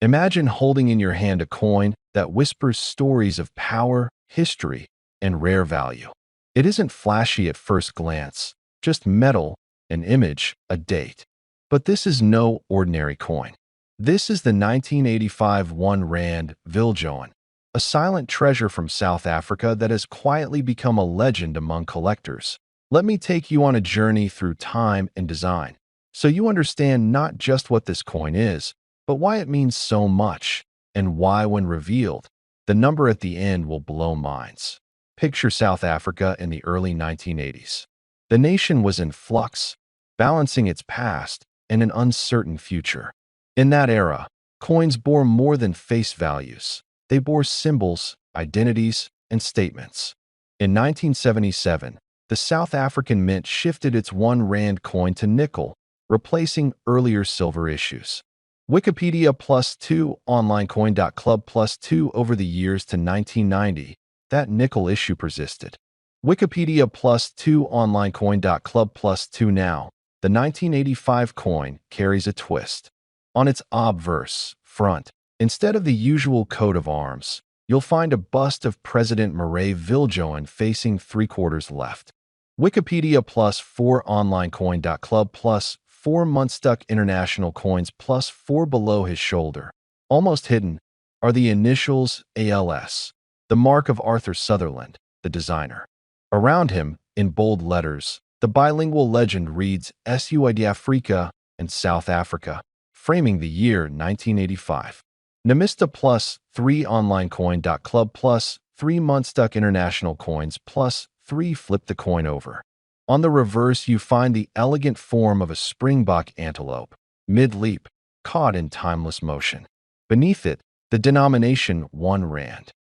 Imagine holding in your hand a coin that whispers stories of power, history, and rare value. It isn't flashy at first glance, just metal, an image, a date. But this is no ordinary coin. This is the 1985 Rand Viljoen, a silent treasure from South Africa that has quietly become a legend among collectors. Let me take you on a journey through time and design, so you understand not just what this coin is, but why it means so much, and why, when revealed, the number at the end will blow minds. Picture South Africa in the early 1980s. The nation was in flux, balancing its past and an uncertain future. In that era, coins bore more than face values. They bore symbols, identities, and statements. In 1977, the South African Mint shifted its R1 coin to nickel, replacing earlier silver issues. Wikipedia +2 onlinecoin.club +2 over the years to 1990, that nickel issue persisted. Wikipedia +2 onlinecoin.club +2 now, the 1985 coin carries a twist. On its obverse front, instead of the usual coat of arms, you'll find a bust of President Rand Viljoen facing 3/4 left. Wikipedia +4 onlinecoin.club +4 month-stuck international coins +4 below his shoulder. Almost hidden are the initials ALS, the mark of Arthur Sutherland, the designer. Around him, in bold letters, the bilingual legend reads SUID Africa and South Africa, framing the year 1985. Numista +3 onlinecoin.club +3 month-stuck international coins +3 flip the coin over. On the reverse, you find the elegant form of a springbok antelope, mid-leap, caught in timeless motion. Beneath it, the denomination R1.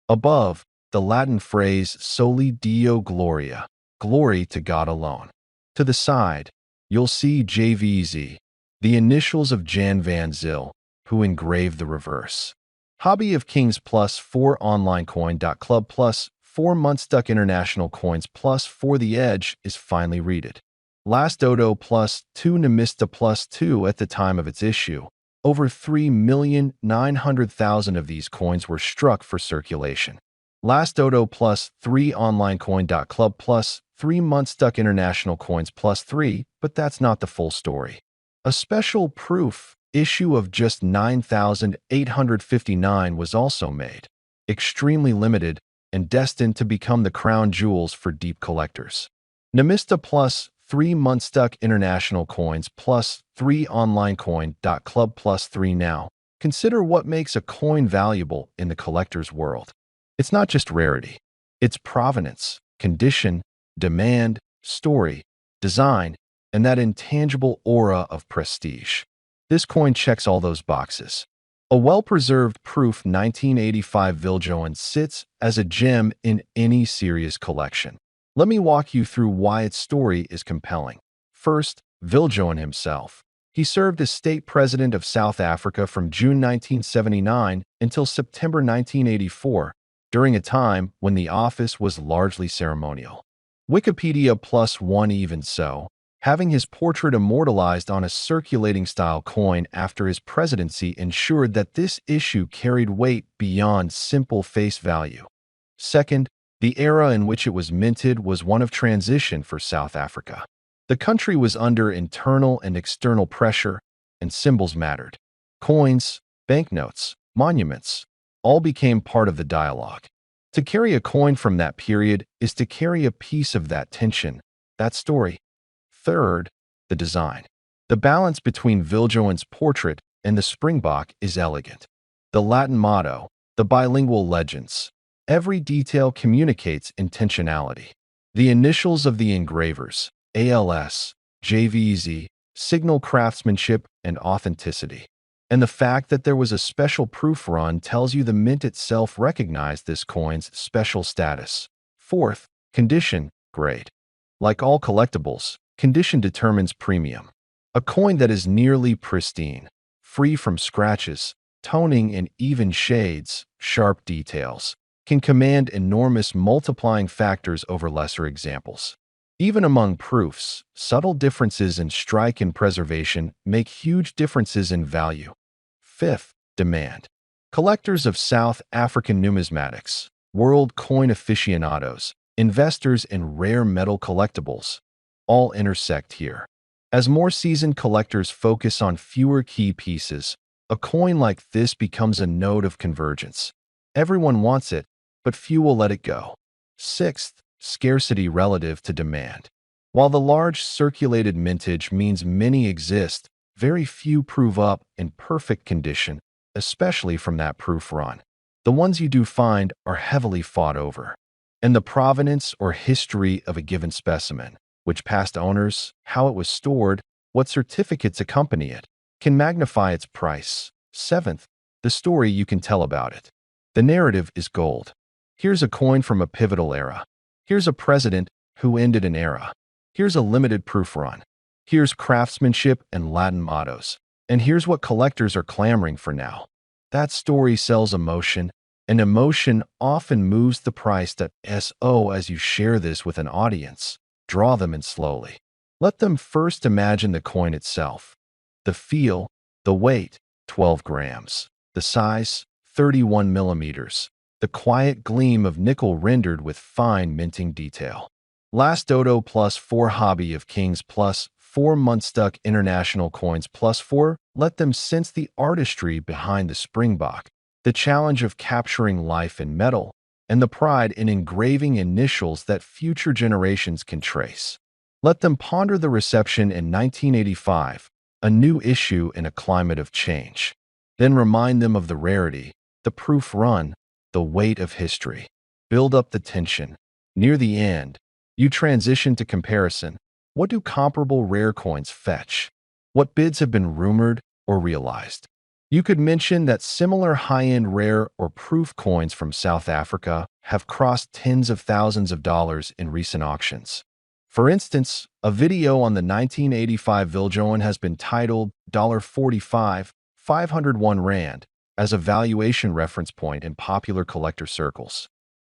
Above, the Latin phrase Soli Deo Gloria, glory to God alone. To the side, you'll see JVZ, the initials of Jan van Zyl, who engraved the reverse. Hobby of Kings +4 onlinecoin.club +4 month-stuck international coins +4 the edge is finely reeded. Last Dodo +2 Numista +2 at the time of its issue. Over 3,900,000 of these coins were struck for circulation. Last Dodo +3 onlinecoin.club +3 month-stuck international coins +3, but that's not the full story. A special proof issue of just 9,859 was also made, extremely limited and destined to become the crown jewels for deep collectors. Numista +3 month-stuck international coins +3 onlinecoin.club +3 now. Consider what makes a coin valuable in the collector's world. It's not just rarity. It's provenance, condition, demand, story, design, and that intangible aura of prestige. This coin checks all those boxes. A well-preserved proof 1985 Viljoen sits as a gem in any serious collection. Let me walk you through why its story is compelling. First, Viljoen himself. He served as state president of South Africa from June 1979 until September 1984, during a time when the office was largely ceremonial. Wikipedia +1 even so, having his portrait immortalized on a circulating style coin after his presidency ensured that this issue carried weight beyond simple face value. Second, the era in which it was minted was one of transition for South Africa. The country was under internal and external pressure, and symbols mattered. Coins, banknotes, monuments, all became part of the dialogue. To carry a coin from that period is to carry a piece of that tension, that story. Third, the design. The balance between Viljoen's portrait and the springbok is elegant. The Latin motto, the bilingual legends. Every detail communicates intentionality. The initials of the engravers, ALS, JVZ, signal craftsmanship and authenticity. And the fact that there was a special proof run tells you the mint itself recognized this coin's special status. Fourth, condition, grade. Like all collectibles, condition determines premium. A coin that is nearly pristine, free from scratches, toning and even shades, sharp details, can command enormous multiplying factors over lesser examples. Even among proofs, subtle differences in strike and preservation make huge differences in value. Fifth, Demand. Collectors of South African numismatics, world coin aficionados, investors in rare metal collectibles, all intersect here. As more seasoned collectors focus on fewer key pieces, a coin like this becomes a node of convergence. Everyone wants it, but few will let it go. Sixth, scarcity relative to demand. While the large circulated mintage means many exist, very few prove up in perfect condition, especially from that proof run. The ones you do find are heavily fought over. And the provenance or history of a given specimen, which past owners, how it was stored, what certificates accompany it, can magnify its price. Seventh, the story you can tell about it. The narrative is gold. Here's a coin from a pivotal era. Here's a president who ended an era. Here's a limited proof run. Here's craftsmanship and Latin mottos. And here's what collectors are clamoring for now. That story sells emotion, and emotion often moves the price that so as you share this with an audience. Draw them in slowly. Let them first imagine the coin itself. The feel, the weight, 12 grams. The size, 31 millimeters. The quiet gleam of nickel rendered with fine minting detail. Last Dodo +4 Hobby of Kings +4 Muntstuck International Coins +4. Let them sense the artistry behind the Springbok, the challenge of capturing life in metal, and the pride in engraving initials that future generations can trace. Let them ponder the reception in 1985, a new issue in a climate of change. Then remind them of the rarity, the proof run, the weight of history. Build up the tension. Near the end, you transition to comparison. What do comparable rare coins fetch? What bids have been rumored or realized? You could mention that similar high-end rare or proof coins from South Africa have crossed tens of thousands of dollars in recent auctions. For instance, a video on the 1985 Viljoen has been titled $45, 501 Rand as a valuation reference point in popular collector circles.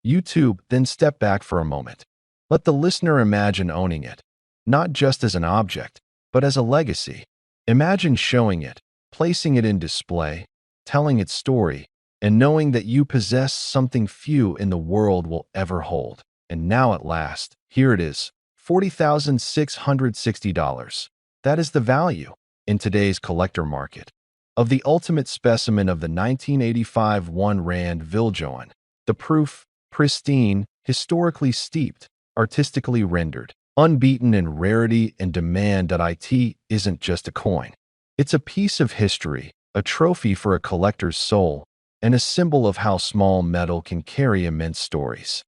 YouTube, then step back for a moment. Let the listener imagine owning it, not just as an object, but as a legacy. Imagine showing it, placing it in display, telling its story, and knowing that you possess something few in the world will ever hold. And now at last, here it is, $40,660. That is the value, in today's collector market, of the ultimate specimen of the 1985 1 Rand Viljoen. The proof, pristine, historically steeped, artistically rendered, unbeaten in rarity and demand. It isn't just a coin. It's a piece of history, a trophy for a collector's soul, and a symbol of how small metal can carry immense stories.